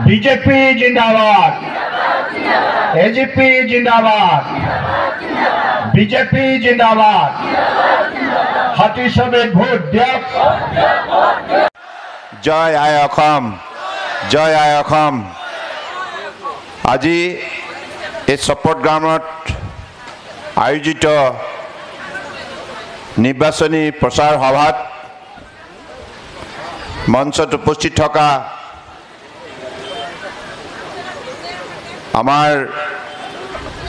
BJP जिंदाबाद AGP जिंदाबाद BJP जिंदाबाद हाथी समेत भोट दियक जय आय অসম जय आय অসম আজি এই সপট গ্রামত আয়োজিত নির্বাচনী প্রচার সভাত মঞ্চত উপস্থিত থকা আমার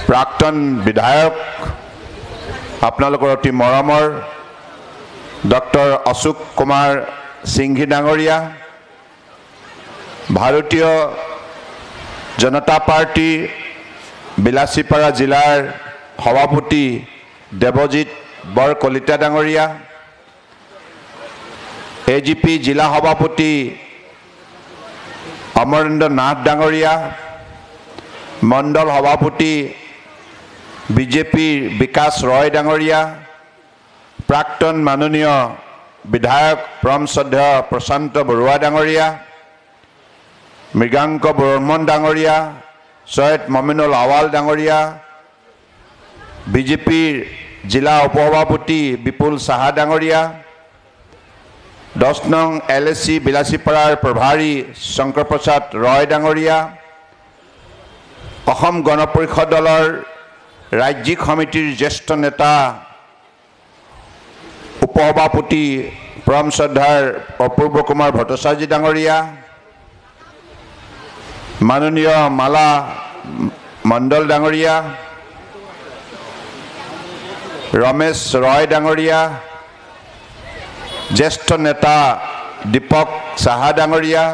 প্রাক্তন বিধায়ক আপনাদের অতি মৰমৰ ডক্টৰ অশোক কুমাৰ সিংঘি ডাঙৰীয়া ভাৰতীয় জনতা পাৰ্টি বিলাসীপাৰা জিলাৰ সভাপতি দেৱজিৎ বৰ কলিতা ডাঙৰীয়া এজিপি জিলা সভাপতি অমৰেন্দ্ৰ নাথ ডাঙৰীয়া মণ্ডল সভাপতি বিজেপি বিকাশ ৰয় ডাঙৰীয়া প্ৰাক্তন মাননীয় বিধায়ক পৰম শ্ৰদ্ধেয় প্ৰশান্ত বৰুৱা ডাঙৰীয়া মৃগাংক বৰ্মন ডাঙৰীয়া সৈয়দ মমিনুল আৱাল ডাঙৰীয়া বিজেপিৰ জিলা উপসভাপতি বিপুল সাহা ডাঙৰীয়া 10 নং এলএসি বিলাসীপাৰাৰ প্ৰভাৰী শংকৰ প্ৰসাদ ৰয় ডাঙৰীয়া অসম গণ পৰিষদ দলৰ ৰাজ্যিক সমিতিৰ জ্যেষ্ঠ নেতা উপসভাপতি পৰম শ্ৰদ্ধাৰ অপূৰ্ব কুমাৰ ভট্টাচাৰ্য ডাঙৰীয়া মাননীয় মালা মণ্ডল ডাঙৰীয়া ৰমেশ ৰয় ডাঙৰীয়া জ্যেষ্ঠ নেতা দীপক সাহা ডাঙৰীয়া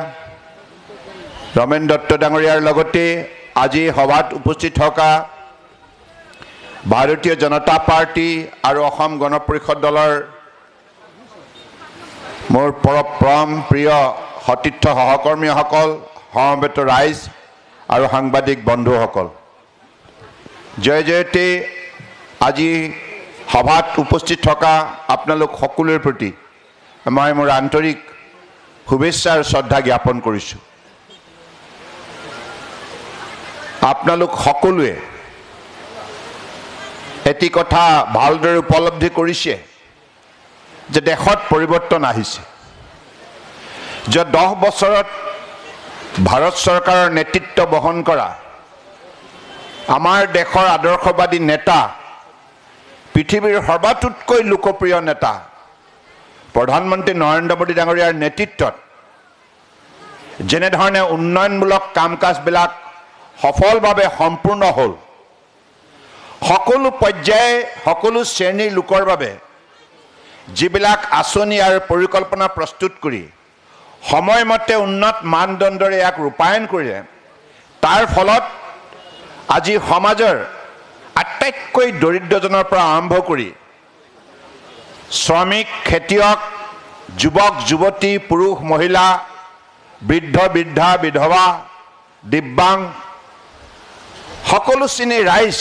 ৰমেন দত্ত ডাঙৰীয়াৰ লগতে আজি সভাত উপস্থিত থকা ভাৰতীয় জনতা পাৰ্টি আৰু অসম গণ পৰিষদ দলৰ মোৰ পৰম প্ৰিয় সতীৰ্থ সহকৰ্মীসকল সমবেত ৰাইজ আৰু সাংবাদিক বন্ধুসকল জয় জয়তে আজি সভাত উপস্থিত থকা আপোনালোক সকলোৰে প্ৰতি মই মোৰ আন্তৰিক শুভেচ্ছা আৰু শ্ৰদ্ধা জ্ঞাপন কৰিছোঁ আপোনালোক সকলোৱে এটি কথা ভালদৰে উপলব্ধি কৰিছে যে দেশত পৰিৱৰ্তন আহিছে যে 10 বছৰত ভাৰত চৰকাৰৰ নেতৃত্ব বহন কৰা আমাৰ দেশৰ আদৰ্শবাদী নেতা পৃথিৱীৰ সৰ্বাতোতকৈ লোকপ্ৰিয় নেতা প্ৰধানমন্ত্ৰী নৰেন্দ্ৰ মোদী ডাঙৰীয়াৰ নেতৃত্বত যেনেধৰণে উন্নয়নমূলক কাম কাজবিলাক সফলভাৱে সম্পূৰ্ণ হ'ল সকলো পৰ্যায়ে সকলো শ্ৰেণীৰ লোকৰ বাবে যিবিলাক আঁচনি আৰু পৰিকল্পনা প্ৰস্তুত কৰি সময়মতে উন্নত মানদণ্ডৰে ইয়াক ৰূপায়ণ কৰিলে তাৰ ফলত আজি সমাজৰ আটাইতকৈ দৰিদ্ৰজনৰ পৰা আৰম্ভ কৰি শ্ৰমিক খেতিয়ক যুৱক যুৱতী পুৰুষ মহিলা বৃদ্ধ বৃদ্ধা বিধৱা দিব্যাং সকলো শ্ৰেণীৰ ৰাইজ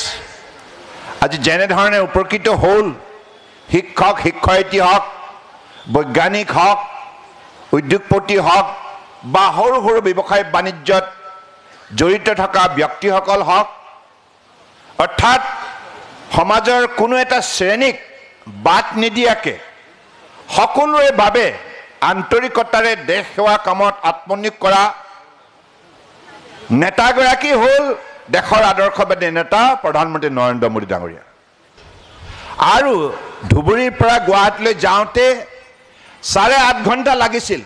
আজি যেনেধৰণে উপকৃত হ'ল শিক্ষক শিক্ষয়িত্ৰী হওক বৈজ্ঞানিক হওক উদ্যোগপতি হওক বা সৰু সৰু ব্যৱসায় বাণিজ্যত জড়িত থকা ব্যক্তিসকল হওক অৰ্থাৎ সমাজৰ কোনো এটা শ্ৰেণীক বাদ নিদিয়াকে সকলোৰে বাবে আন্তৰিকতাৰে দেশ সেৱা কামত আত্মনিয়োগ কৰা নেতাগৰাকী হ'ল দেশৰ আদৰ্শবাদী নেতা প্ৰধানমন্ত্ৰী নৰেন্দ্ৰ মোদী ডাঙৰীয়া আৰু ধুবুৰীৰ পৰা গুৱাহাটীলৈ যাওঁতে 8.5 ঘণ্টা লাগিছিল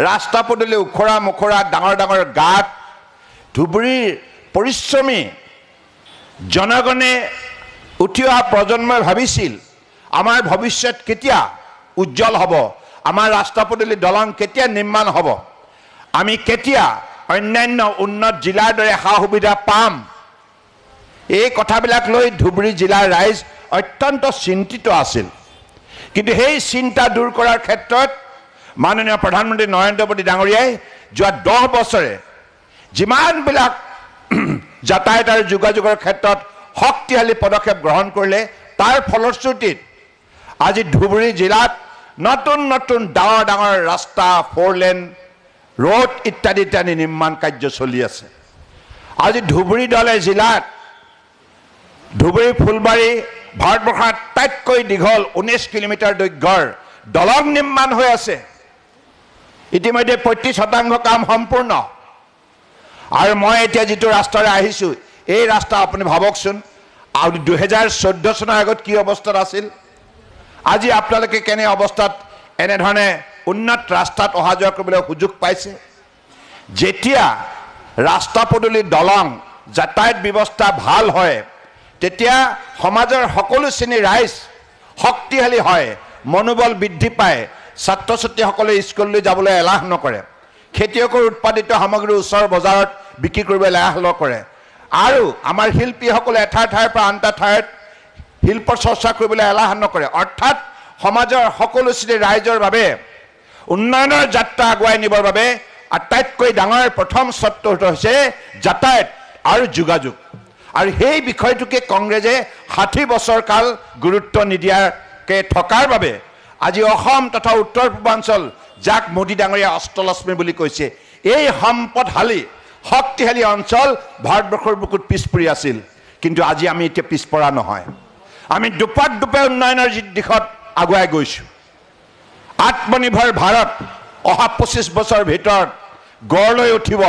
ৰাস্তা পদূলি উখৰা মুখৰা ডাঙৰ ডাঙৰ গাঁত ধুবুৰীৰ পৰিশ্ৰমী জনগণে উঠি অহা প্ৰজন্মই ভাবিছিল আমাৰ ভৱিষ্যত কেতিয়া উজ্জ্বল হ'ব আমাৰ ৰাস্তা পদূলি দলং কেতিয়া নিৰ্মাণ হ'ব আমি কেতিয়া অন্যান্য উন্নত জিলাৰ দৰে সা সুবিধা পাম এই কথাবিলাক লৈ ধুবুৰী জিলাৰ ৰাইজ অত্যন্ত চিন্তিত আছিল কিন্তু সেই চিন্তা দূৰ কৰাৰ ক্ষেত্ৰত মাননীয় প্ৰধানমন্ত্ৰী নৰেন্দ্ৰ মোদী ডাঙৰীয়াই যোৱা 10 বছৰে যিমানবিলাক যাতায়াত আৰু যোগাযোগৰ ক্ষেত্ৰত শক্তিশালী পদক্ষেপ গ্ৰহণ কৰিলে তাৰ ফলশ্ৰুতিত আজি ধুবুৰী জিলাত নতুন নতুন ডাঙৰ ডাঙৰ ৰাস্তা 4 লেন ৰোড ইত্যাদি ইত্যাদি নিৰ্মাণ কাৰ্য চলি আছে। আজি ধুবুৰী দলে জিলাত ধুবুৰী ফুলবাৰী ভাৰতবৰ্ষৰ আটাইতকৈ দীঘল 19 কিলোমিটাৰ দৈৰ্ঘ্যৰ দলং নিৰ্মাণ হৈ আছে। ইতিমধ্যে 35% কাম সম্পূৰ্ণ। আৰু মই এতিয়া যিটো ৰাস্তাৰে আহিছোঁ, এই ৰাস্তা আপুনি ভাবকচোন 2014 চনৰ আগত কি অৱস্থাত আছিল, আজি আপোনালোকে কেনে অৱস্থাত এনেধৰণে উন্নত ৰাস্তাত অহা যোৱা কৰিবলৈ সুযোগ পাইছে। যেতিয়া ৰাস্তা পদূলি দলং যাতায়াত ব্যৱস্থা ভাল হয়, তেতিয়া সমাজৰ সকলো শ্ৰেণীৰ ৰাইজ শক্তিশালী হয়, মনোবল বৃদ্ধি পায়, ছাত্ৰ ছাত্ৰীসকলে স্কুললৈ যাবলৈ এলাহ নকৰে, খেতিয়কৰ উৎপাদিত সামগ্ৰী ওচৰৰ বজাৰত বিক্ৰী কৰিবলৈ এলাহ নকৰে, আৰু আমাৰ শিল্পীসকলে এঠাইৰ ঠাইৰ পৰা আন এটা ঠাইত শিল্প চৰ্চা কৰিবলৈ এলাহ নকৰে। অৰ্থাৎ সমাজৰ সকলো শ্ৰেণীৰ ৰাইজৰ বাবে উন্নয়নৰ যাত্ৰা আগুৱাই নিবৰ বাবে আটাইতকৈ ডাঙৰ প্ৰথম চৰ্ত হৈছে যাতায়াত আৰু যোগাযোগ। আৰু সেই বিষয়টোকে কংগ্ৰেছে 60 বছৰ কাল গুৰুত্ব নিদিয়াকৈ থকাৰ বাবে আজি অসম তথা উত্তৰ পূৰ্বাঞ্চল, যাক মোদী ডাঙৰীয়া অষ্টলক্ষ্মী বুলি কৈছে, এই সম্পদশালী শক্তিশালী অঞ্চল ভাৰতবৰ্ষৰ বুকুত পিছ পৰি আছিল। কিন্তু আজি আমি এতিয়া পিছপৰা নহয়, আমি দুপাক দুপে উন্নয়নৰ দিশত আগুৱাই গৈছোঁ। আত্মনিৰ্ভৰ ভাৰত অহা 25 বছৰ ভিতৰত গঢ় লৈ উঠিব।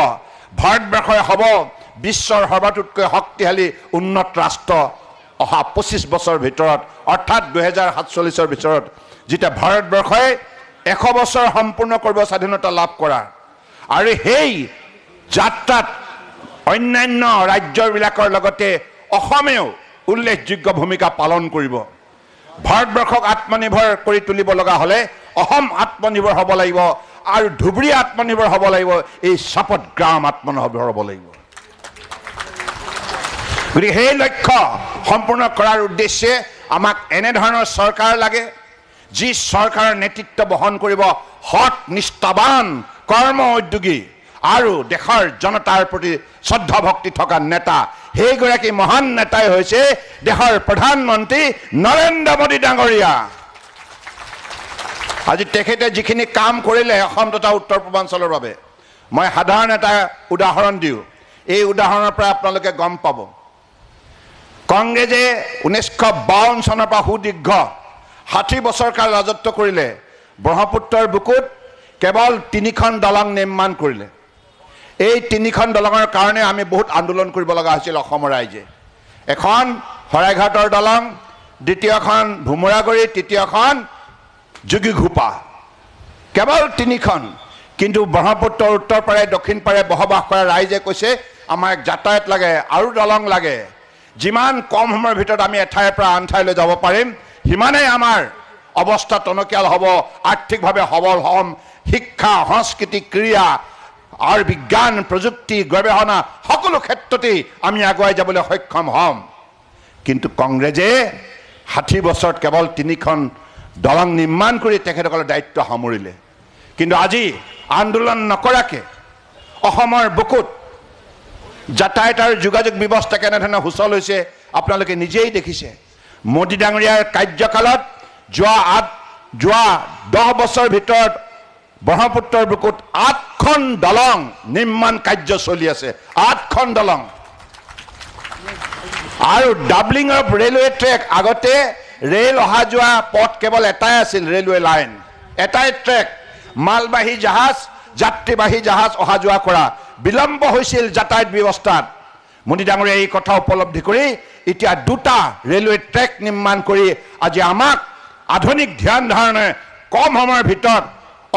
ভাৰতবৰ্ষই হ'ব বিশ্বৰ সৰ্বাতোতকৈ শক্তিশালী উন্নত ৰাষ্ট্ৰ অহা 25 বছৰ ভিতৰত, অৰ্থাৎ 2047 ভিতৰত, যেতিয়া ভাৰতবৰ্ষই 100 বছৰ সম্পূৰ্ণ কৰিব স্বাধীনতা লাভ কৰাৰ। আৰু সেই যাত্ৰাত অন্যান্য ৰাজ্যবিলাকৰ লগতে অসমেও উল্লেখযোগ্য ভূমিকা পালন কৰিব। ভাৰতবৰ্ষক আত্মনিৰ্ভৰ কৰি তুলিব লগা হ'লে অসম আত্মনিৰ্ভৰ হ'ব লাগিব, আৰু ধুবুৰী আত্মনিৰ্ভৰ হ'ব লাগিব, এই চাপত গ্ৰাম আত্মনিৰ্ভৰ হ'ব লাগিব। গতিকে সেই লক্ষ্য সম্পূৰ্ণ কৰাৰ উদ্দেশ্যে আমাক এনেধৰণৰ চৰকাৰ লাগে, যি চৰকাৰৰ নেতৃত্ব বহন কৰিব সৎ নিষ্ঠাবান কৰ্ম উদ্যোগী আৰু দেশৰ জনতাৰ প্ৰতি শ্ৰদ্ধা ভক্তি থকা নেতা। সেইগৰাকী মহান নেতাই হৈছে দেশৰ প্ৰধানমন্ত্ৰী নৰেন্দ্ৰ মোদী ডাঙৰীয়া। আজি তেখেতে যিখিনি কাম কৰিলে অসম তথা উত্তৰ পূৰ্বাঞ্চলৰ বাবে, মই সাধাৰণ এটা উদাহৰণ দিওঁ। এই উদাহৰণৰ পৰা আপোনালোকে গম পাব। কংগ্ৰেছে 1952 চনৰ পৰা সুদীৰ্ঘ 60 বছৰ কাল ৰাজত্ব কৰিলে। ব্ৰহ্মপুত্ৰৰ বুকুত কেৱল 3খন দলং নিৰ্মাণ কৰিলে। এই 3খন দলঙৰ কাৰণে আমি বহুত আন্দোলন কৰিব লগা হৈছিল অসমৰ ৰাইজে। এখন শৰাইঘাটৰ দলং, দ্বিতীয়খন ভোমোৰাগুৰি, তৃতীয়খন যোগীঘোপা, কেৱল 3খন। কিন্তু ব্ৰহ্মপুত্ৰৰ উত্তৰ পাৰে দক্ষিণ পাৰে বসবাস কৰা ৰাইজে কৈছে আমাক যাতায়াত লাগে আৰু দলং লাগে। যিমান কম সময়ৰ ভিতৰত আমি এঠাইৰ পৰা আন ঠাইলৈ যাব পাৰিম, সিমানেই আমাৰ অৱস্থা টনকিয়াল হ'ব, আৰ্থিকভাৱে সবল হ'ম, শিক্ষা সংস্কৃতি ক্ৰীড়া আৰু বিজ্ঞান প্ৰযুক্তি গৱেষণা সকলো ক্ষেত্ৰতেই আমি আগুৱাই যাবলৈ সক্ষম হ'ম। কিন্তু কংগ্ৰেছে 60 বছৰত কেৱল 3খন দলং নিৰ্মাণ কৰি তেখেতসকলৰ দায়িত্ব সামৰিলে। কিন্তু আজি আন্দোলন নকৰাকৈ অসমৰ বুকুত যাতায়াত আৰু যোগাযোগ ব্যৱস্থা কেনেধৰণে সুচল হৈছে আপোনালোকে নিজেই দেখিছে। মোদী ডাঙৰীয়াৰ কাৰ্যকালত যোৱা 10 বছৰ ভিতৰত ব্ৰহ্মপুত্ৰৰ বুকুত 8খন দলং নিৰ্মাণ কাৰ্য চলি আছে। 8খন দলং আৰু ডাবলিং অফ ৰেলৱে ট্ৰেক। আগতে ৰেল অহা যোৱা পথ কেৱল এটাই আছিল, ৰেলৱে লাইন, এটাই ট্ৰেক, মালবাহী জাহাজ যাত্ৰীবাহী জাহাজ অহা যোৱা কৰা। বিলম্ব হৈছিল যাতায়াত ব্যৱস্থাত। মোদী ডাঙৰীয়াই এই কথা উপলব্ধি কৰি এতিয়া 2টা ৰেলৱে ট্ৰেক নিৰ্মাণ কৰি আজি আমাক আধুনিক ধ্যান ধাৰণে কম সময়ৰ ভিতৰত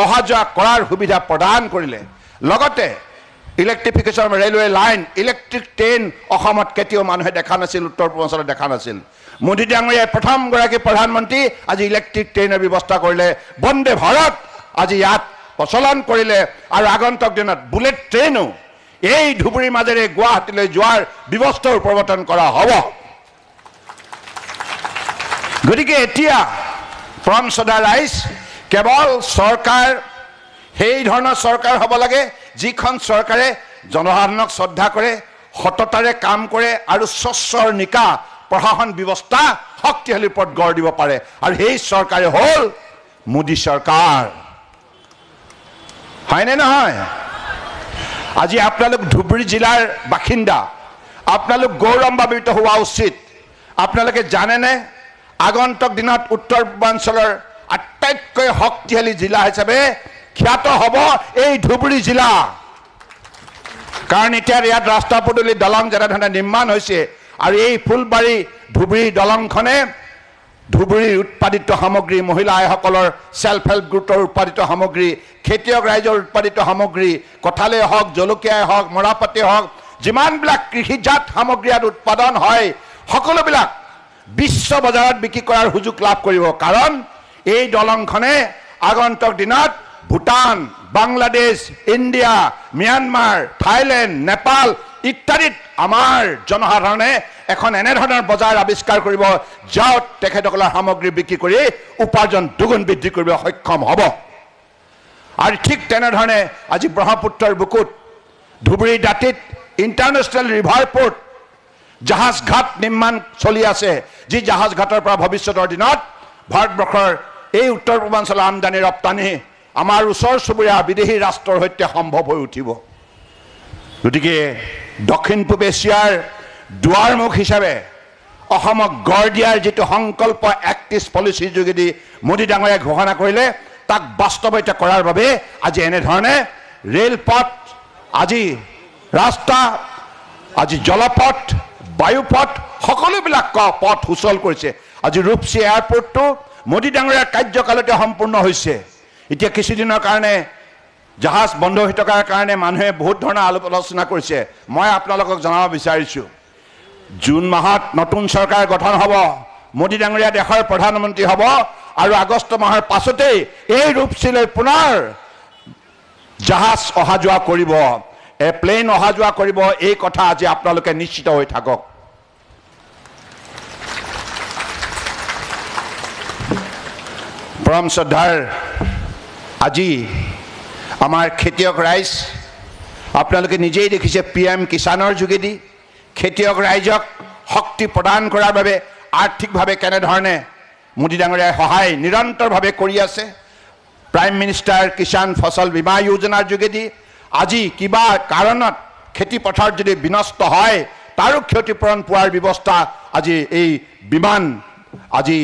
অহা যোৱা কৰাৰ সুবিধা প্ৰদান কৰিলে। লগতে electrification railway line, electric train অসমত কেতিয়াও মানুহে দেখা নাছিল, উত্তৰ পূৰ্বাঞ্চলত দেখা নাছিল। মোদী ডাঙৰীয়াই প্ৰথমগৰাকী প্ৰধানমন্ত্ৰী আজি ইলেক্ট্ৰিক ট্ৰেইনৰ ব্যৱস্থা কৰিলে। বন্দে ভাৰত আজি ইয়াত প্ৰচলন কৰিলে, আৰু আগন্তুক দিনত বুলেট ট্ৰেইনো এই ধুবুৰীৰ মাজেৰে গুৱাহাটীলৈ যোৱাৰ ব্যৱস্থাও প্ৰৱৰ্তন কৰা হ'ব। গতিকে এতিয়া পৰম শ্ৰদ্ধা ৰাইজ, কেৱল চৰকাৰ সেই ধৰণৰ চৰকাৰ হ'ব লাগে যিখন চৰকাৰে জনসাধাৰণক শ্ৰদ্ধা কৰে, সততাৰে কাম কৰে আৰু স্বচ্ছৰ নিকা প্ৰশাসন ব্যৱস্থা শক্তিশালী ওপৰত গঢ় দিব পাৰে। আৰু সেই চৰকাৰে হ'ল মোদী চৰকাৰ। হয়নে নহয়? আজি আপোনালোক ধুবুৰী জিলাৰ বাসিন্দা, আপোনালোক গৌৰৱান্বিত হোৱা উচিত। আপোনালোকে জানেনে আগন্তুক দিনত উত্তৰ পূৰ্বাঞ্চলৰ আটাইতকৈ শক্তিশালী জিলা হিচাপে খ্যাত হ'ব এই ধুবুৰী জিলা। কাৰণ এতিয়া ইয়াত ৰাস্তা পদূলি দলং যেনেধৰণে নিৰ্মাণ হৈছে আৰু এই ফুলবাৰী ধুবুৰী দলংখনে ধুবুৰীৰ উৎপাদিত সামগ্ৰী, মহিলা আইসকলৰ ছেল্ফ হেল্প গোটৰ উৎপাদিত সামগ্ৰী, খেতিয়ক ৰাইজৰ উৎপাদিত সামগ্ৰী, কঁঠালেই হওক, জলকীয়াই হওক, মৰাপাতেই হওক, যিমানবিলাক কৃষিজাত সামগ্ৰী ইয়াত উৎপাদন হয় সকলোবিলাক বিশ্ব বজাৰত বিক্ৰী কৰাৰ সুযোগ লাভ কৰিব। কাৰণ এই দলংখনে আগন্তুক দিনত Bhutan, Bangladesh, India, Myanmar, Thailand, Nepal ইত্যাদিত আমাৰ জনসাধাৰণে এখন এনেধৰণৰ বজাৰ আৱিষ্কাৰ কৰিব য'ত তেখেতসকলৰ সামগ্ৰী বিক্ৰী কৰি উপাৰ্জন দুগুণ বৃদ্ধি কৰিব সক্ষম হ'ব। আৰু ঠিক তেনেধৰণে আজি ব্ৰহ্মপুত্ৰৰ বুকুত ধুবুৰী দাঁতিত ইণ্টাৰনেশ্যনেল ৰিভাৰ পৰ্ট জাহাজ ঘাট নিৰ্মাণ চলি আছে, যি জাহাজ ঘাটৰ পৰা ভৱিষ্যতৰ দিনত ভাৰতবৰ্ষৰ এই উত্তৰ পূৰ্বাঞ্চলৰ আমদানি ৰপ্তানি আমাৰ ওচৰ চুবুৰীয়া বিদেশী ৰাষ্ট্ৰৰ সৈতে সম্ভৱ হৈ উঠিব। গতিকে দক্ষিণ পূব এছিয়াৰ দুৱাৰমুখ হিচাপে অসমক গঢ় দিয়াৰ যিটো সংকল্প 31 পলিচিৰ যোগেদি মোদী ডাঙৰীয়াই ঘোষণা কৰিলে তাক বাস্তৱায়িত কৰাৰ বাবে আজি এনেধৰণে ৰেলপথ, আজি ৰাস্তা, আজি জলপথ, বায়ুপথ সকলোবিলাক পথ সুচল কৰিছে। আজি ৰূপসী এয়াৰপৰ্টটো মোদী ডাঙৰীয়াৰ কাৰ্যকালতে সম্পূৰ্ণ হৈছে। এতিয়া কিছুদিনৰ কাৰণে জাহাজ বন্ধ হৈ থকাৰ কাৰণে মানুহে বহুত ধৰণৰ আলোচনা কৰিছে। মই আপোনালোকক জনাব বিচাৰিছোঁ, জুন মাহত নতুন চৰকাৰ গঠন হ'ব, মোদী ডাঙৰীয়া দেশৰ প্ৰধানমন্ত্ৰী হ'ব আৰু আগষ্ট মাহৰ পাছতেই এই ৰূপসীলৈ পুনৰ জাহাজ অহা যোৱা কৰিব, প্লেন অহা যোৱা কৰিব। এই কথা আজি আপোনালোকে নিশ্চিত হৈ থাকক। পৰম শ্ৰদ্ধাৰ আজি আমাৰ খেতিয়ক ৰাইজ, আপোনালোকে নিজেই দেখিছে PM কিষাণৰ যোগেদি খেতিয়ক ৰাইজক শক্তি প্ৰদান কৰাৰ বাবে আৰ্থিকভাৱে কেনেধৰণে মোদী ডাঙৰীয়াই সহায় নিৰন্তৰভাৱে কৰি আছে। প্ৰাইম মিনিষ্টাৰ কিষাণ ফচল বীমা যোজনাৰ যোগেদি আজি কিবা কাৰণত খেতি পথাৰত যদি বিনষ্ট হয় তাৰো ক্ষতিপূৰণ পোৱাৰ ব্যৱস্থা আজি এই বিমান আজি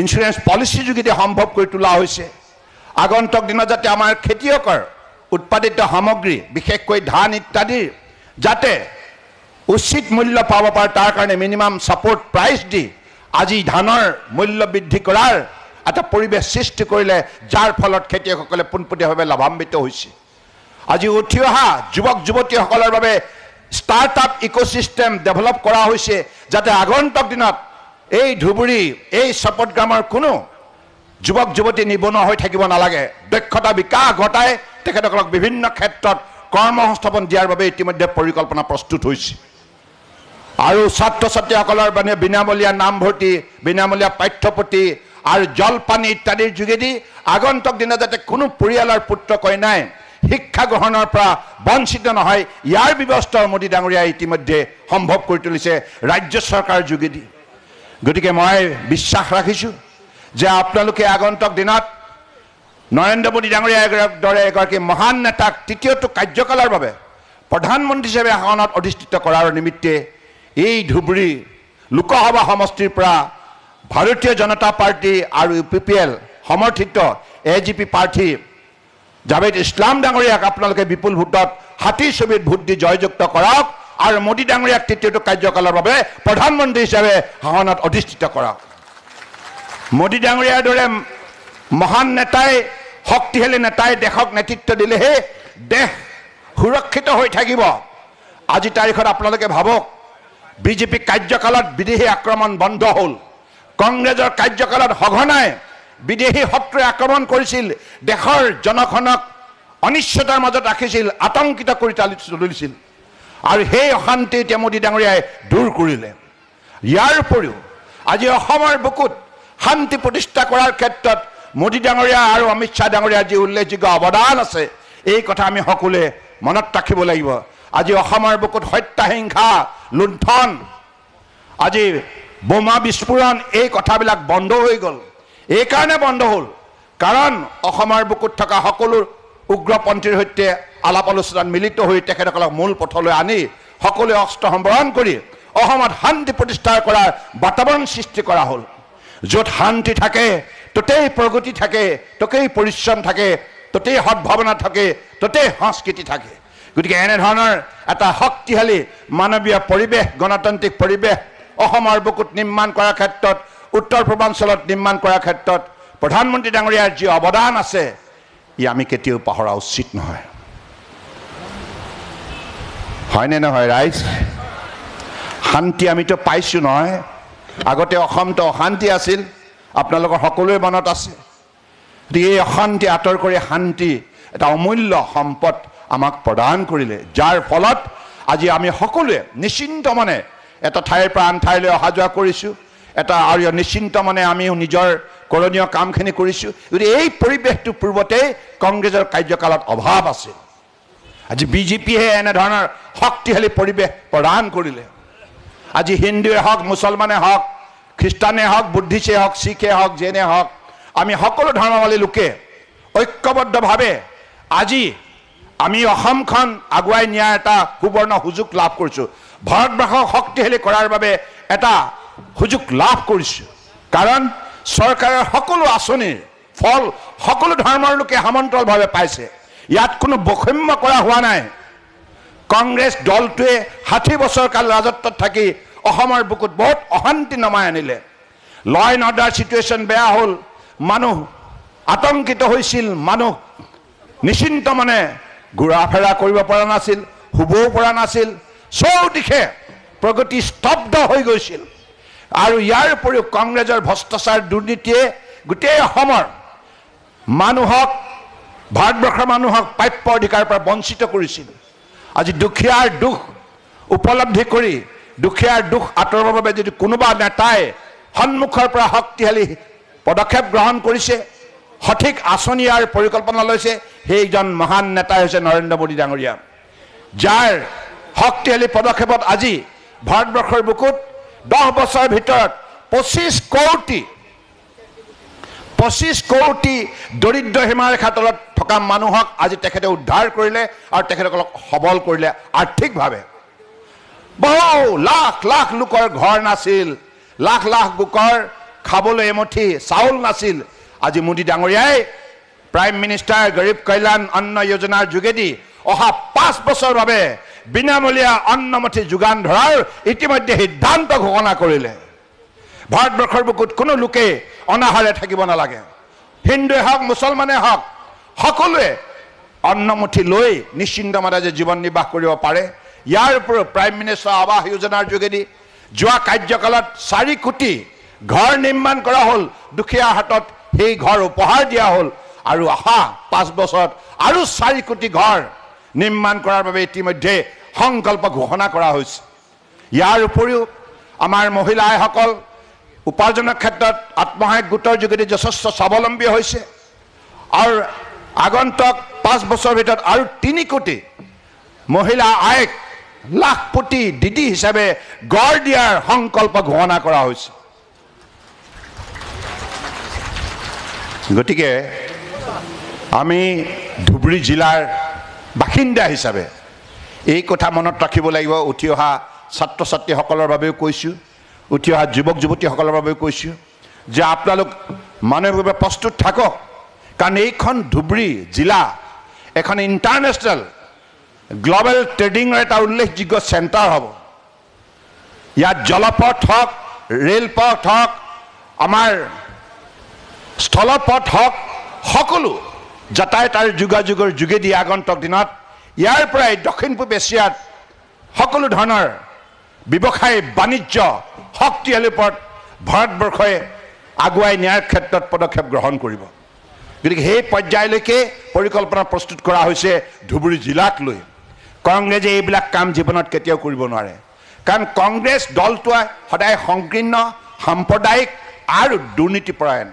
ইঞ্চুৰেঞ্চ পলিচিৰ যোগেদি সম্ভৱ কৰি তোলা হৈছে। আগন্তুক দিনত যাতে আমাৰ খেতিয়কৰ উৎপাদিত সামগ্ৰী বিশেষকৈ ধান ইত্যাদিৰ যাতে উচিত মূল্য পাব পাৰে তাৰ কাৰণে মিনিমাম ছাপোৰ্ট প্ৰাইচ দি আজি ধানৰ মূল্য বৃদ্ধি কৰাৰ এটা পৰিৱেশ সৃষ্টি কৰিলে, যাৰ ফলত খেতিয়কসকলে পোনপটীয়াভাৱে লাভান্বিত হৈছে। আজি উঠি অহা যুৱক যুৱতীসকলৰ বাবে ষ্টাৰ্টআপ ইক'ছিষ্টেম ডেভেলপ কৰা হৈছে যাতে আগন্তুক দিনত এই ধুবুৰী, এই চপতগ্ৰামৰ কোনো যুৱক যুৱতী নিবনুৱা হৈ থাকিব নালাগে। দক্ষতা বিকাশ ঘটাই তেখেতসকলক বিভিন্ন ক্ষেত্ৰত কৰ্মসংস্থাপন দিয়াৰ বাবে ইতিমধ্যে পৰিকল্পনা প্ৰস্তুত হৈছে। আৰু ছাত্ৰ ছাত্ৰীসকলৰ মানে বিনামূলীয়া নামভৰ্তি, বিনামূলীয়া পাঠ্যপুথি আৰু জলপানী ইত্যাদিৰ যোগেদি আগন্তুক দিনত যাতে কোনো পৰিয়ালৰ পুত্ৰ কন্যাই শিক্ষা গ্ৰহণৰ পৰা বঞ্চিত নহয়, ইয়াৰ ব্যৱস্থাও মোদী ডাঙৰীয়াই ইতিমধ্যে সম্ভৱ কৰি তুলিছে ৰাজ্য চৰকাৰৰ যোগেদি। গতিকে মই বিশ্বাস ৰাখিছোঁ যে আপোনালোকে আগন্তুক দিনত নৰেন্দ্ৰ মোদী ডাঙৰীয়াৰ দৰে এগৰাকী মহান নেতাক তৃতীয়টো কাৰ্যকালৰ বাবে প্ৰধানমন্ত্ৰী হিচাপে আসনত অধিষ্ঠিত কৰাৰ নিমিত্তে এই ধুবুৰী লোকসভা সমষ্টিৰ পৰা ভাৰতীয় জনতা পাৰ্টি আৰু UPPL সমৰ্থিত AGP প্ৰাৰ্থী জাভেদ ইছলাম ডাঙৰীয়াক আপোনালোকে বিপুল ভোটত হাতীৰ ছবিত ভোট দি জয়যুক্ত কৰক আৰু মোদী ডাঙৰীয়াক তৃতীয়টো কাৰ্যকালৰ বাবে প্ৰধানমন্ত্ৰী হিচাপে শাসনত অধিষ্ঠিত কৰক। মোদী ডাঙৰীয়াৰ দৰে মহান নেতাই, শক্তিশালী নেতাই দেশক নেতৃত্ব দিলেহে দেশ সুৰক্ষিত হৈ থাকিব। আজি তাৰিখত আপোনালোকে ভাবক, BJP কাৰ্যকালত বিদেশী আক্ৰমণ বন্ধ হ'ল, কংগ্ৰেছৰ কাৰ্যকালত সঘনাই বিদেশী শত্ৰুৱে আক্ৰমণ কৰিছিল, দেশৰ জনগণক অনিশ্চয়তাৰ মাজত ৰাখিছিল, আতংকিত কৰি তুলিছিল আৰু সেই অশান্তি এতিয়া মোদী ডাঙৰীয়াই দূৰ কৰিলে। ইয়াৰ উপৰিও আজি অসমৰ বুকুত শান্তি প্ৰতিষ্ঠা কৰাৰ ক্ষেত্ৰত মোদী ডাঙৰীয়া আৰু অমিত শ্বাহ ডাঙৰীয়াৰ যি উল্লেখযোগ্য অৱদান আছে এই কথা আমি সকলোৱে মনত ৰাখিব লাগিব। আজি অসমৰ বুকুত হত্যাহিংসা, লুণ্ঠন, আজি বোমা বিস্ফোৰণ এই কথাবিলাক বন্ধ হৈ গ'ল। এইকাৰণে বন্ধ হ'ল কাৰণ অসমৰ বুকুত থকা সকলো উগ্ৰপন্থীৰ সৈতে আলাপ আলোচনাত মিলিত হৈ তেখেতসকলক মূল পথলৈ আনি সকলোৱে অস্ত্ৰ সম্বৰণ কৰি অসমত শান্তি প্ৰতিষ্ঠা কৰাৰ বাতাবৰণ সৃষ্টি কৰা হ'ল। য'ত শান্তি থাকে ততেই প্ৰগতি থাকে, ততেই পৰিশ্ৰম থাকে, ততেই সদ্ভাৱনা থাকে, ততেই সংস্কৃতি থাকে। গতিকে এনেধৰণৰ এটা শক্তিশালী মানৱীয় পৰিৱেশ, গণতান্ত্ৰিক পৰিৱেশ অসমৰ বুকুত নিৰ্মাণ কৰাৰ ক্ষেত্ৰত, উত্তৰ পূৰ্বাঞ্চলত নিৰ্মাণ কৰাৰ ক্ষেত্ৰত প্ৰধানমন্ত্ৰী ডাঙৰীয়াৰ যি অৱদান আছে ই আমি কেতিয়াও পাহৰা উচিত নহয়। হয়নে নহয় ৰাইজ? শান্তি আমিতো পাইছোঁ নহয়। আগতে অসমটো অশান্তি আছিল, আপোনালোকৰ সকলোৰে মনত আছে। গতিকে এই অশান্তি আঁতৰ কৰি শান্তি এটা অমূল্য সম্পদ আমাক প্ৰদান কৰিলে, যাৰ ফলত আজি আমি সকলোৱে নিশ্চিন্ত মনে এটা ঠাইৰ পৰা আন ঠাইলৈ অহা যোৱা কৰিছোঁ, এটা আৰু নিশ্চিন্ত মনে আমিও নিজৰ কৰণীয় কামখিনি কৰিছোঁ। গতিকে এই পৰিৱেশটো পূৰ্বতেই কংগ্ৰেছৰ কাৰ্যকালত অভাৱ আছিল। আজি বিজেপিয়ে এনেধৰণৰ শক্তিশালী পৰিৱেশ প্ৰদান কৰিলে। আজি হিন্দুৱে হওক, মুছলমানে হওক, খ্ৰীষ্টানে হওক, বুদ্ধিষ্টে হওক, শিখে হওক, জৈনে হওক, আমি সকলো ধৰ্মাৱলী লোকে ঐক্যবদ্ধভাৱে আজি আমি অসমখন আগুৱাই নিয়াৰ এটা সুবৰ্ণ সুযোগ লাভ কৰিছোঁ। ভাৰতবৰ্ষক শক্তিশালী কৰাৰ বাবে এটা সুযোগ লাভ কৰিছোঁ। কাৰণ চৰকাৰৰ সকলো আঁচনিৰ ফল সকলো ধৰ্মৰ লোকে সমান্তৰালভাৱে পাইছে। ইয়াত কোনো বৈষম্য কৰা হোৱা নাই। কংগ্ৰেছ দলটোৱে 60 বছৰ কাল ৰাজত্বত থাকি অসমৰ বুকুত বহুত অশান্তি নমাই আনিলে। ল এণ্ড অৰ্ডাৰ চিটুৱেশ্যন বেয়া হ'ল, মানুহ আতংকিত হৈছিল, মানুহ নিশ্চিন্ত মানে ঘূৰা ফেৰা কৰিব পৰা নাছিল, শুবও পৰা নাছিল, চৌদিশে প্ৰগতি স্তব্ধ হৈ গৈছিল। আৰু ইয়াৰ উপৰিও কংগ্ৰেছৰ ভ্ৰষ্টাচাৰ দুৰ্নীতিয়ে গোটেই অসমৰ মানুহক, ভাৰতবৰ্ষৰ মানুহক প্ৰাপ্য অধিকাৰৰ পৰা বঞ্চিত কৰিছিল। আজি দুখীয়াৰ দুখ উপলব্ধি কৰি দুখীয়াৰ দুখ আঁতৰাবৰ বাবে যদি কোনোবা নেতাই সন্মুখৰ পৰা শক্তিশালী পদক্ষেপ গ্ৰহণ কৰিছে, সঠিক আঁচনি আৰু পৰিকল্পনা লৈছে, সেইজন মহান নেতাই হৈছে নৰেন্দ্ৰ মোদী ডাঙৰীয়া, যাৰ শক্তিশালী পদক্ষেপত আজি ভাৰতবৰ্ষৰ বুকুত 10 বছৰৰ ভিতৰত 25 কোটি দৰিদ্ৰ সীমাৰেখাৰ তলত থকা মানুহক আজি তেখেতে উদ্ধাৰ কৰিলে আৰু তেখেতসকলক সবল কৰিলে আৰ্থিকভাৱে। বহু লাখ লাখ লোকৰ ঘৰ নাছিল, লাখ লাখ লোকৰ খাবলৈ এমুঠি চাউল নাছিল। আজি মোদী ডাঙৰীয়াই প্ৰাইম মিনিষ্টাৰ গৰীব কল্যাণ অন্ন যোজনাৰ যোগেদি অহা 5 বছৰৰ বাবে বিনামূলীয়া অন্নমুঠি যোগান ধৰাৰ ইতিমধ্যে সিদ্ধান্ত ঘোষণা কৰিলে। ভাৰতবৰ্ষৰ বুকুত কোনো লোকে অনাহাৰে থাকিব নালাগে। হিন্দুৱে হওক, মুছলমানে হওক, সকলোৱে অন্নমুঠি লৈ নিশ্চিন্ত মনে যে জীৱন নিৰ্বাহ কৰিব পাৰে। ইয়াৰ উপৰিও প্ৰাইম মিনিষ্টাৰ আৱাস যোজনাৰ যোগেদি যোৱা কাৰ্যকালত 4 কোটি ঘৰ নিৰ্মাণ কৰা হ'ল। দুখীয়াৰ হাতত সেই ঘৰ উপহাৰ দিয়া হ'ল আৰু অহা 5 বছৰত আৰু 4 কোটি ঘৰ নিৰ্মাণ কৰাৰ বাবে ইতিমধ্যে সংকল্প ঘোষণা কৰা হৈছে। ইয়াৰ উপৰিও আমাৰ মহিলাসকল উপাৰ্জনৰ ক্ষেত্ৰত আত্মসহায়ক গোটৰ যোগেদি যথেষ্ট স্বাৱলম্বী হৈছে আৰু আগন্তুক 5 বছৰৰ ভিতৰত আৰু 3 কোটি মহিলা আইক লাখপতি দিদি হিচাপে গঢ় দিয়াৰ সংকল্প ঘোষণা কৰা হৈছে। গতিকে আমি ধুবুৰী জিলাৰ বাসিন্দা হিচাপে এই কথা মনত ৰাখিব লাগিব। উঠি অহা ছাত্ৰ ছাত্ৰীসকলৰ বাবেও কৈছোঁ, উঠি অহা যুৱক যুৱতীসকলৰ বাবেও কৈছোঁ যে আপোনালোক মানৱীয়ভাৱে প্ৰস্তুত থাকক। কাৰণ এইখন ধুবুৰী জিলা এখন ইণ্টাৰনেশ্যনেল গ্ল'বেল ট্ৰেডিঙৰ এটা উল্লেখযোগ্য চেণ্টাৰ হ'ব। ইয়াত জলপথ হওক, ৰেলপথ হওক, আমাৰ স্থলপথ হওক, সকলো যাতায়াত আৰু যোগাযোগৰ যোগেদি আগন্তুক দিনত ইয়াৰ পৰাই দক্ষিণ পূব এছিয়াত সকলো ধৰণৰ ব্যৱসায় বাণিজ্য শক্তিশালী ওপৰত ভাৰতবৰ্ষই আগুৱাই নিয়াৰ ক্ষেত্ৰত পদক্ষেপ গ্ৰহণ কৰিব। গতিকে সেই পৰ্যায়লৈকে পৰিকল্পনা প্ৰস্তুত কৰা হৈছে ধুবুৰী জিলাক লৈ। কংগ্ৰেছে এইবিলাক কাম জীৱনত কেতিয়াও কৰিব নোৱাৰে। কাৰণ কংগ্ৰেছ দলটোৱে সদায় সংকীৰ্ণ, সাম্প্ৰদায়িক আৰু দুৰ্নীতিপৰায়ণ।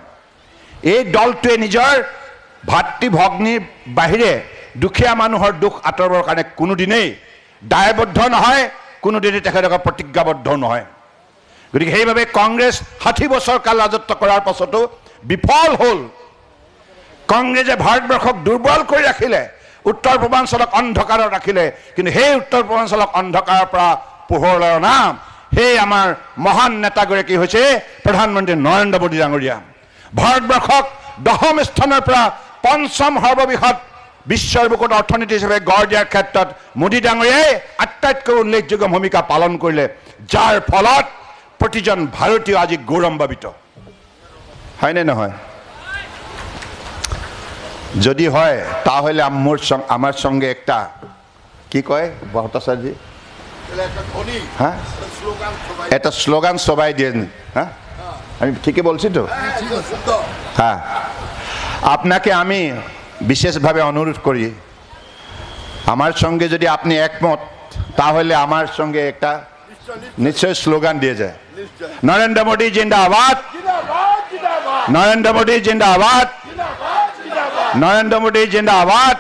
এই দলটোৱে নিজৰ ভাতৃ ভগ্নীৰ বাহিৰে দুখীয়া মানুহৰ দুখ আঁতৰাবৰ কাৰণে কোনোদিনেই দায়বদ্ধ নহয়, কোনোদিনেই তেখেতলোকৰ প্ৰতিজ্ঞাবদ্ধ নহয়। গতিকে সেইবাবে কংগ্ৰেছ 60 বছৰ কাল ৰাজত্ব কৰাৰ পাছতো বিফল হ'ল। কংগ্ৰেছে ভাৰতবৰ্ষক দুৰ্বল কৰি ৰাখিলে, উত্তৰ পূৰ্বাঞ্চলক অন্ধকাৰত ৰাখিলে, কিন্তু সেই উত্তৰ পূৰ্বাঞ্চলক অন্ধকাৰৰ পৰা পোহৰলৈ অনা সেই আমাৰ মহান নেতাগৰাকী হৈছে প্ৰধানমন্ত্ৰী নৰেন্দ্ৰ মোদী ডাঙৰীয়া। ভাৰতবৰ্ষক 10ম স্থানৰ পৰা 5ম সৰ্ববৃহৎ বিশ্বৰ বুকুত অৰ্থনীতি হিচাপে গঢ় দিয়াৰ ক্ষেত্ৰত মোদী ডাঙৰীয়াই আটাইতকৈ উল্লেখযোগ্য ভূমিকা পালন কৰিলে, যাৰ ফলত প্ৰতিজন ভাৰতীয় আজি গৌৰৱান্বিত। হয়নে নহয়? যদি হয় তাহলে আমার সঙ্গে একটা কি কয় ভট্টাচার্য হ্যাঁ একটা স্লোগান সবাই দিয়ে, হ্যাঁ আমি ঠিকই বলছি তো? হ্যাঁ, আপনাকে আমি বিশেষভাবে অনুরোধ করি, আমার সঙ্গে যদি আপনি একমত তাহলে আমার সঙ্গে একটা নিশ্চয় স্লোগান দিয়ে যায়। নরেন্দ্র মোদী জিন্দাবাদ, নরেন্দ্র মোদী জিন্দাবাদ, নরেন্দ্র মোদী জিন্দাবাদ,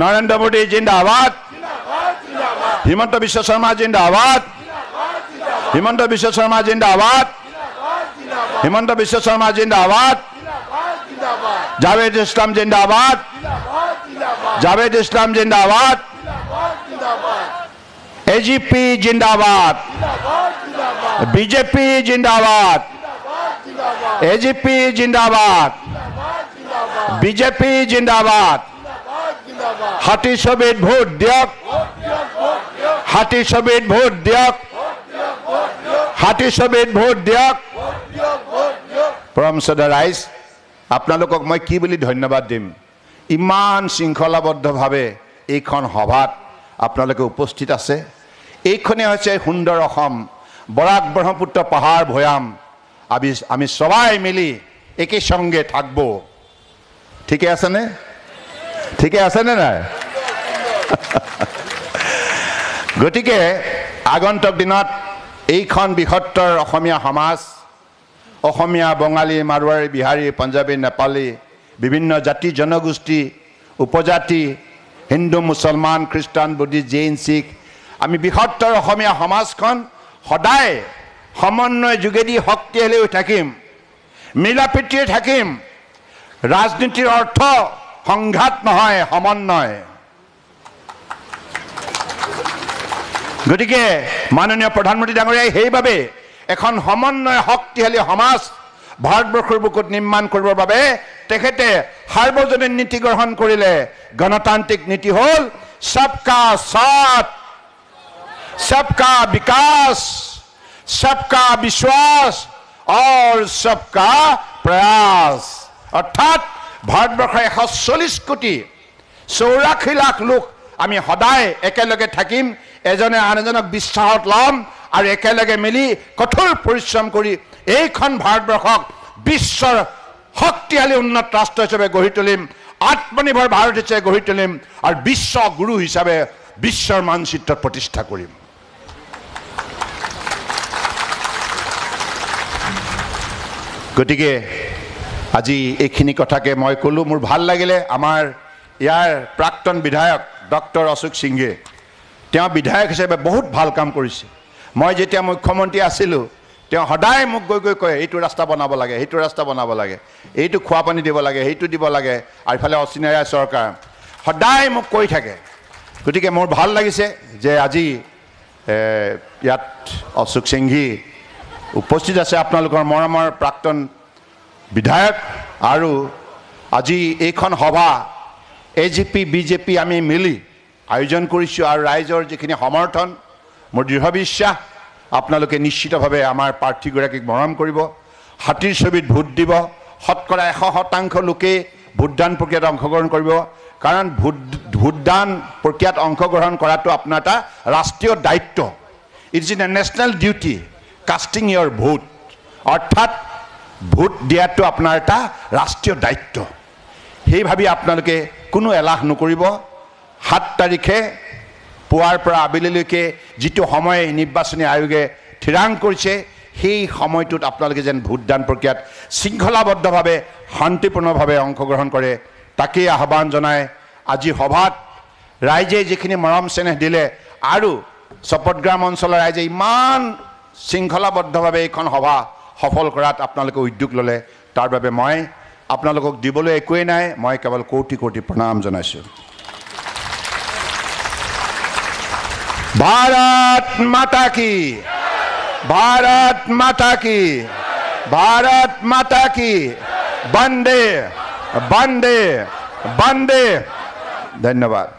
নরেন্দ্র মোদী জিন্দাবাদ, হিমন্ত বিশ্ব শর্মা জিন্দাবাদ, হিমন্ত বিশ্ব শর্মা জিন্দাবাদ, হিমন্ত বিশ্ব শর্মা জিন্দাবাদ, জাভেদ ইসলাম জিন্দাবাদ, জাভেদ ইসলাম জিন্দাবাদ, এজিপি জিন্দাবাদ, বিজেপি জিন্দাবাদ, এজিপি জিন্দাবাদ, বিজেপি জিন্দাবাদ। হাতী ছবিত ভোট দিয়ক, হাতী ছবিত ভোট দিয়ক, হাতী ছবিত ভোট দিয়ক। পৰম শ্ৰদ্ধা ৰাইজ, আপোনালোকক মই কি বুলি ধন্যবাদ দিম, ইমান শৃংখলাবদ্ধভাৱে এইখন সভাত আপোনালোকে উপস্থিত আছে। এইখনে হৈছে সুন্দৰ অসম, বৰাক ব্ৰহ্মপুত্ৰ পাহাৰ ভৈয়াম, আমি সবাই মিলি একে সঙ্গে থাকবো। ঠিকে আছেনে? ঠিকে আছেনে নাই? গতিকে আগন্তুক দিনত এইখন বৃহত্তৰ অসমীয়া সমাজ, অসমীয়া, বঙালী, মাৰোৱাৰী, বিহাৰী, পাঞ্জাবী, নেপালী, বিভিন্ন জাতি জনগোষ্ঠী, উপজাতি, হিন্দু, মুছলমান, খ্ৰীষ্টান, বুদ্ধিষ্ট, জৈন, শিখ, আমি বৃহত্তৰ অসমীয়া সমাজখন সদায় সমন্বয় যোগেদি শক্তিশালী হৈ থাকিম, মিলা প্ৰীতিৰে থাকিম। ৰাজনীতিৰ অৰ্থ সংঘাত নহয়, সমন্বয়। গতিকে মাননীয় প্ৰধানমন্ত্ৰী ডাঙৰীয়াই সেইবাবে এখন সমন্বয় শক্তিশালী সমাজ ভাৰতবৰ্ষৰ বুকুত নিৰ্মাণ কৰিবৰ বাবে তেখেতে সাৰ্বজনীন নীতি গ্ৰহণ কৰিলে। গণতান্ত্ৰিক নীতি হ'ল সবকা সাথ, সবকা বিকাশ, सबका विश्वास और सबका प्रयास। अर्थात भारतबर्षर 140 कोटी 84 लाख लोक आमी सदाय एकेलगे থাকিম, एजने आन एजनक বিশ্বাসত লম और एकेलगे मिली कठोर परिश्रम करी এইখন भारतबर्षक विश्वर शक्तिशाली उन्नत राष्ट्र हिसाबे गढ़ी तुलिम, आत्मनिर्भर भारत हिसाबे गढ़ी तुलिम और विश्व गुरु हिसाबे विश्वर मानचित्र प्रतिष्ठा करिम। গতিকে আজি এইখিনি কথাকে মই কলো। মোৰ ভাল লাগিলে আমাৰ ইয়াৰ প্ৰাক্তন বিধায়ক ডক্টৰ অশোক সিংহে, তেওঁ বিধায়ক হিচাপে বহুত ভাল কাম কৰিছে। মই যেতিয়া মুখ্যমন্ত্ৰী আছিলোঁ তেওঁ সদায় মোক গৈ গৈ কয় এইটো ৰাস্তা বনাব লাগে, সেইটো ৰাস্তা বনাব লাগে, এইটো খোৱা পানী দিব লাগে, সেইটো দিব লাগে, আৰু ইফালে অচিনাৰী চৰকাৰ সদায় মোক কৈ থাকে। গতিকে মোৰ ভাল লাগিছে যে আজি ইয়াত অশোক সিংহে উপস্থিত আছে, আপোনালোকৰ মৰমৰ প্ৰাক্তন বিধায়ক। আৰু আজি এইখন সভা এজিপি বিজেপি আমি মিলি আয়োজন কৰিছোঁ আৰু ৰাইজৰ যিখিনি সমৰ্থন, মোৰ দৃঢ় বিশ্বাস আপোনালোকে নিশ্চিতভাৱে আমাৰ প্ৰাৰ্থীগৰাকীক মৰম কৰিব, হাতীৰ ছবিত ভোট দিব, শতকৰা 100% লোকে ভোটদান প্ৰক্ৰিয়াত অংশগ্ৰহণ কৰিব। কাৰণ ভোটদান প্ৰক্ৰিয়াত অংশগ্ৰহণ কৰাটো আপোনাৰ এটা ৰাষ্ট্ৰীয় দায়িত্ব। It is a national duty casting your vote, অৰ্থাৎ ভোট দিয়াটো আপোনাৰ এটা ৰাষ্ট্ৰীয় দায়িত্ব। সেই ভাবি আপোনালোকে কোনো এলাহ নকৰিব। 7 তাৰিখে পুৱাৰ পৰা আবেলিলৈকে যিটো সময় নিৰ্বাচনী আয়োগে থিৰাং কৰিছে, সেই সময়টোত আপোনালোকে যেন ভোটদান প্ৰক্ৰিয়াত শৃংখলাবদ্ধভাৱে শান্তিপূৰ্ণভাৱে অংশগ্ৰহণ কৰে, তাকেই আহ্বান জনাই আজি সভাত ৰাইজে যিখিনি মৰম চেনেহ দিলে আৰু চপতগ্ৰাম অঞ্চলৰ ৰাইজে ইমান শৃংখলাবদ্ধভাৱে এইখন সভা সফল কৰাত আপোনালোকে উদ্যোগ ল'লে, তাৰ বাবে মই আপোনালোকক দিবলৈ একোৱেই নাই মই কেৱল কোটি কোটি প্ৰণাম জনাইছোঁ भारत माता की भारत माता की भारत माता की वंदे वंदे वंदे धन्यवाद